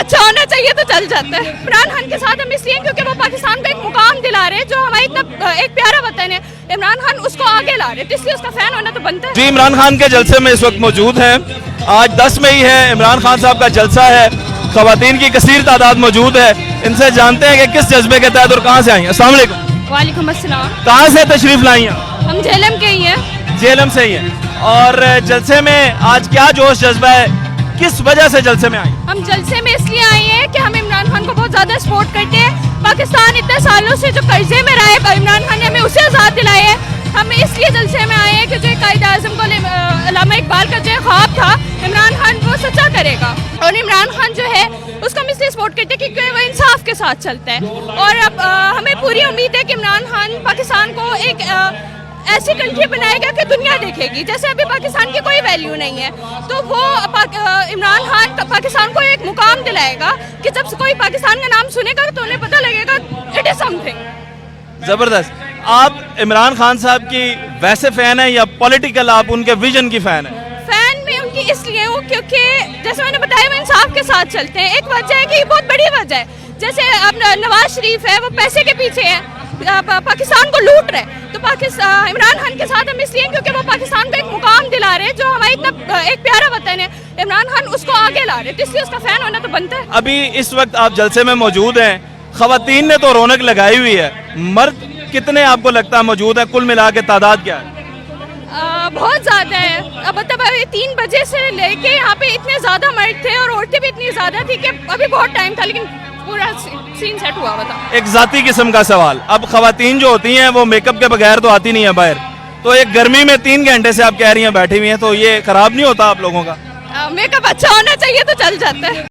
اچھا ہونا چاہیے تو چل جاتا ہے. عمران خان کے ساتھ ہم اس لیے کیونکہ وہ پاکستان کو ایک مقام دلا رہے ہیں جو ہمارا اتنا ایک پیارا وطن ہے. عمران خان اس کو آگے لا رہے ہیں تو اس لیے اس کا فین ہونا تو بنتا ہے. جی عمران خان کے جلسے میں اس وقت موجود ہیں. آج 10 مئی ہے, عمران خان صاحب کا جلسہ ہے, خواتین کی کثیر تعداد موجود ہے. ان سے جانتے ہیں کہ کس جذبے کے تحت اور کہاں سے آئی ہیں. السلام علیکم. وعلیکم السلام. کہاں سے تشریف لائی ہیں؟ ہم جہلم کے ہی ہیں. جہلم سے ہی ہیں. اور جلسے میں آج کیا جوش جذبہ ہے, کس وجہ سے جلسے میں آئی؟ ہم جلسے میں اس لیے آئے ہیں کہ ہم عمران خان کو بہت زیادہ سپورٹ کرتے ہیں. پاکستان اتنے سالوں سے جو قرضے میں رہا ہے, عمران خان نے ہمیں اسے آزاد دلائے ہے. ہم اس لیے جلسے میں آئے ہیں کہ جو قائد اعظم کو علامہ اقبال کا جو خواب تھا عمران خان وہ سچا کرے گا. اور عمران خان جو ہے اس کو ہم اس لیے سپورٹ کرتے ہیں کیونکہ وہ انصاف کے ساتھ چلتا ہے. اور اب ہمیں پوری امید ہے کہ عمران خان پاکستان کو ایک ایسی کنٹری بنائے گا کہ دنیا دیکھے گی. جیسے ابھی پاکستان کی کوئی ویلیو نہیں ہے تو وہ عمران خان پاکستان کو ایک مقام دلائے گا کہ جب کوئی پاکستان کا نام سنے گا تو انہیں پتہ لگے گا اٹ از سم تھنگ. زبردست. آپ عمران خان صاحب کی ویسے فین ہیں یا پولیٹیکل آپ ان کے ویژن کی فین ہیں؟ فین میں ان کی اس لیے ہوں کیونکہ جیسے میں نے بتایا وہ انصاف کے ساتھ چلتے ہیں. ایک وجہ ہے کہ یہ بہت بڑی وجہ ہے. جیسے اب نواز شریف ہے وہ پیسے کے پیچھے ہے, پاکستان کو لوٹ رہے. تو عمران خان کے ساتھ ہم اس لیے کیونکہ وہ پاکستان کو ایک مقام دلا رہے ہیں جو ہمارا اتنا ایک پیارا وطن ہے. عمران خان اس کو آگے لا رہے ہیں تو اس لیے اس کا فین ہونا تو بنتا ہے. ابھی اس وقت آپ جلسے میں موجود ہیں, خواتین نے تو رونق لگائی ہوئی ہے, مرد کتنے آپ کو لگتا ہے موجود ہیں؟ کل ملا کے تعداد کیا ہے؟ بہت زیادہ ہے. مطلب ابھی 3 بجے سے لے کے یہاں پہ اتنے زیادہ مرد تھے اور عورتیں بھی اتنی زیادہ تھی کہ ابھی بہت ٹائم تھا لیکن پورا سین سیٹ ہوا ہوا تھا. ایک ذاتی قسم کا سوال, اب خواتین جو ہوتی ہیں وہ میک اپ کے بغیر تو آتی نہیں ہے باہر, تو ایک گرمی میں 3 گھنٹے سے آپ کہہ رہی ہیں بیٹھی ہوئی ہیں, تو یہ خراب نہیں ہوتا آپ لوگوں کا؟ میک اپ اچھا ہونا چاہیے تو چل جاتا ہے.